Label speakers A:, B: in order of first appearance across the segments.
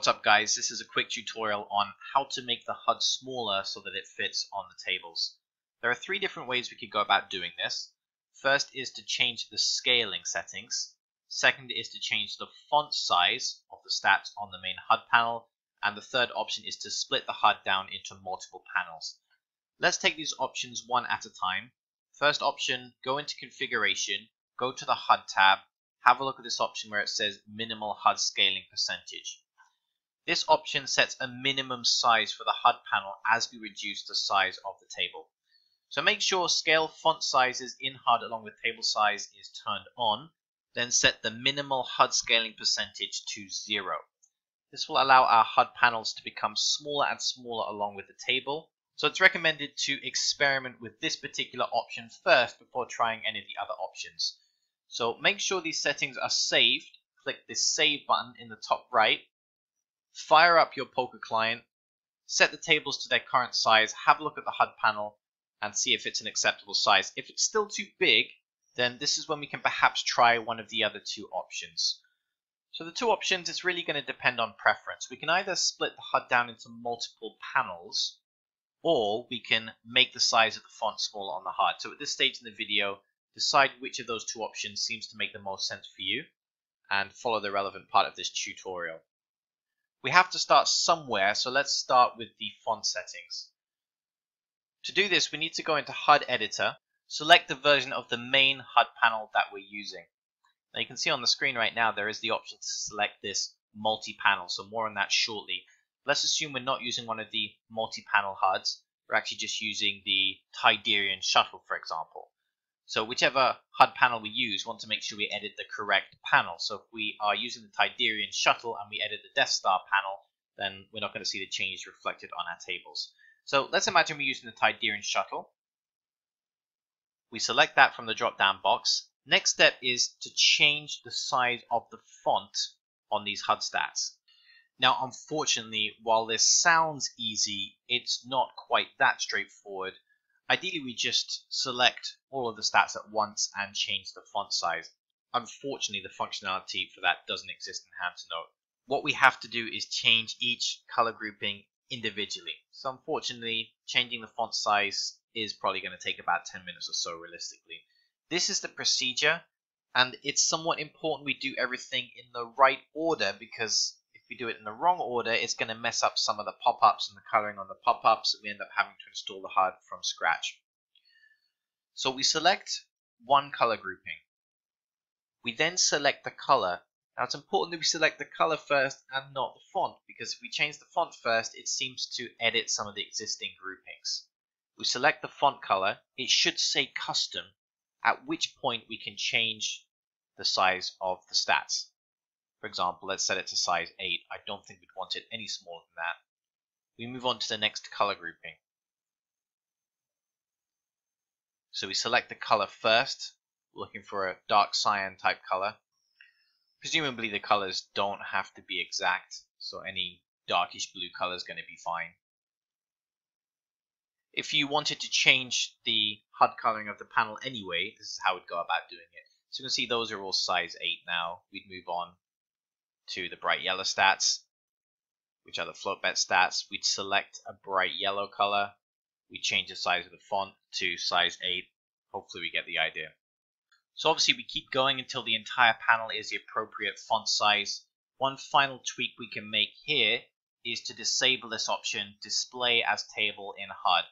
A: What's up guys, this is a quick tutorial on how to make the HUD smaller so that it fits on the tables. There are three different ways we could go about doing this. First is to change the scaling settings. Second is to change the font size of the stats on the main HUD panel. And the third option is to split the HUD down into multiple panels. Let's take these options one at a time. First option, go into configuration, go to the HUD tab, have a look at this option where it says minimal HUD scaling percentage. This option sets a minimum size for the HUD panel as we reduce the size of the table. So make sure scale font sizes in HUD along with table size is turned on, then set the minimal HUD scaling percentage to 0. This will allow our HUD panels to become smaller and smaller along with the table. So it's recommended to experiment with this particular option first before trying any of the other options. So make sure these settings are saved. Click this save button in the top right. Fire up your poker client, set the tables to their current size, have a look at the HUD panel and see if it's an acceptable size. If it's still too big, then this is when we can perhaps try one of the other two options. So the two options is really going to depend on preference. We can either split the HUD down into multiple panels, or we can make the size of the font smaller on the HUD. So at this stage in the video, decide which of those two options seems to make the most sense for you and follow the relevant part of this tutorial. We have to start somewhere, so let's start with the font settings. To do this, we need to go into HUD Editor, select the version of the main HUD panel that we're using. Now you can see on the screen right now there is the option to select this multi-panel, so more on that shortly. Let's assume we're not using one of the multi-panel HUDs, we're actually just using the Tidarian shuttle, for example. So whichever HUD panel we use, we want to make sure we edit the correct panel. So if we are using the Tidarian shuttle and we edit the Death Star panel, then we're not going to see the change reflected on our tables. So let's imagine we're using the Tidarian shuttle. We select that from the drop-down box. Next step is to change the size of the font on these HUD stats. Now, unfortunately, while this sounds easy, it's not quite that straightforward. Ideally, we just select all of the stats at once and change the font size. Unfortunately, the functionality for that doesn't exist in Hand to Note. What we have to do is change each color grouping individually. So unfortunately, changing the font size is probably going to take about 10 minutes or so realistically. This is the procedure, and it's somewhat important we do everything in the right order, because if we do it in the wrong order, it's going to mess up some of the pop-ups and the coloring on the pop-ups, and we end up having to install the HUD from scratch. So we select one color grouping. We then select the color. Now it's important that we select the color first and not the font, because if we change the font first, it seems to edit some of the existing groupings. We select the font color. It should say custom, at which point we can change the size of the stats. For example, let's set it to size 8. I don't think we'd want it any smaller than that. We move on to the next color grouping. So we select the color first, looking for a dark cyan type color. Presumably the colors don't have to be exact, so any darkish blue color is going to be fine. If you wanted to change the HUD coloring of the panel anyway, this is how we'd go about doing it. So you can see those are all size 8 now. We'd move on to the bright yellow stats, which are the float bet stats. We'd select a bright yellow color. We change the size of the font to size 8. Hopefully we get the idea. So obviously we keep going until the entire panel is the appropriate font size. One final tweak we can make here is to disable this option, display as table in HUD.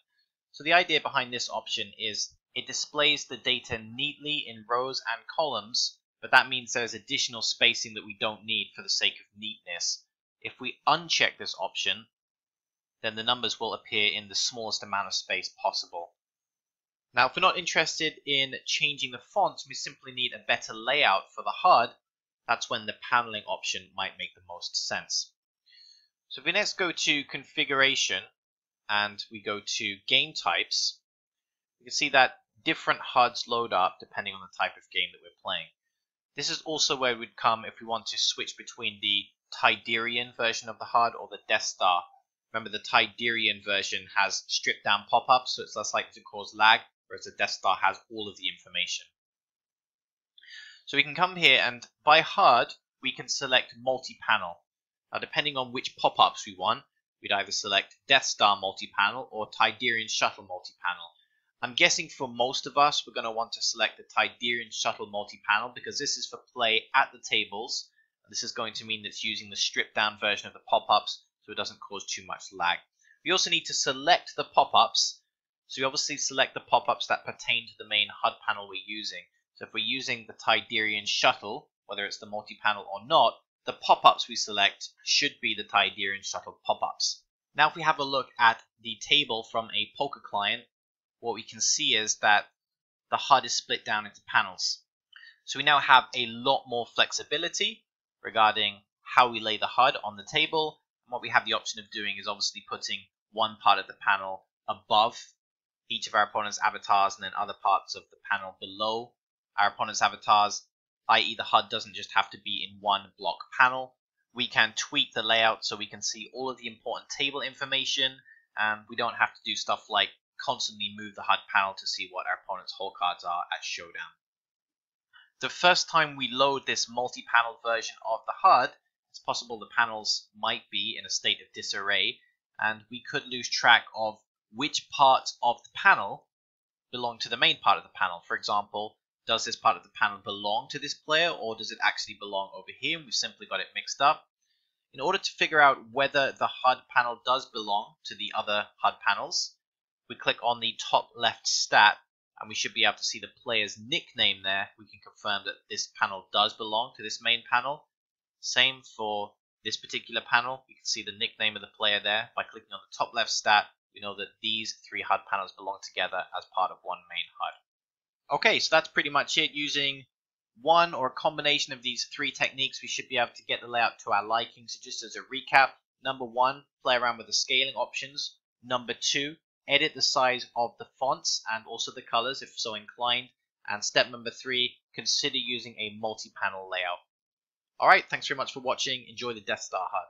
A: So the idea behind this option is it displays the data neatly in rows and columns, but that means there's additional spacing that we don't need for the sake of neatness. If we uncheck this option, then the numbers will appear in the smallest amount of space possible. Now, if we're not interested in changing the fonts, we simply need a better layout for the HUD. That's when the paneling option might make the most sense. So if we next go to configuration and we go to game types, you can see that different HUDs load up depending on the type of game that we're playing. This is also where we'd come if we want to switch between the Tidarian version of the HUD or the Death Star. Remember, the Tidarian version has stripped down pop-ups, so it's less likely to cause lag, whereas the Death Star has all of the information. So we can come here and by HUD, we can select multi-panel. Now, depending on which pop-ups we want, we'd either select Death Star multi-panel or Tidarian Shuttle multi-panel. I'm guessing for most of us, we're going to want to select the Tidarian Shuttle multi-panel because this is for play at the tables. This is going to mean that it's using the stripped-down version of the pop-ups, so it doesn't cause too much lag. We also need to select the pop-ups. So we obviously select the pop-ups that pertain to the main HUD panel we're using. So if we're using the Tidarian Shuttle, whether it's the multi-panel or not, the pop-ups we select should be the Tidarian Shuttle pop-ups. Now if we have a look at the table from a poker client, what we can see is that the HUD is split down into panels. So we now have a lot more flexibility regarding how we lay the HUD on the table. And what we have the option of doing is obviously putting one part of the panel above each of our opponent's avatars and then other parts of the panel below our opponent's avatars, i.e. the HUD doesn't just have to be in one block panel. We can tweak the layout so we can see all of the important table information, and we don't have to do stuff like constantly move the HUD panel to see what our opponent's hole cards are at showdown. The first time we load this multi-panel version of the HUD, it's possible the panels might be in a state of disarray, and we could lose track of which parts of the panel belong to the main part of the panel. For example, does this part of the panel belong to this player, or does it actually belong over here? And we've simply got it mixed up. In order to figure out whether the HUD panel does belong to the other HUD panels, we click on the top left stat, and we should be able to see the player's nickname there. We can confirm that this panel does belong to this main panel. Same for this particular panel. You can see the nickname of the player there. By clicking on the top left stat, we know that these three HUD panels belong together as part of one main HUD. Okay, so that's pretty much it. Using one or a combination of these three techniques, we should be able to get the layout to our liking. So just as a recap, number one, play around with the scaling options. Number two, edit the size of the fonts and also the colors if so inclined. And step number three, consider using a multi-panel layout. Alright, thanks very much for watching. Enjoy the Death Star HUD.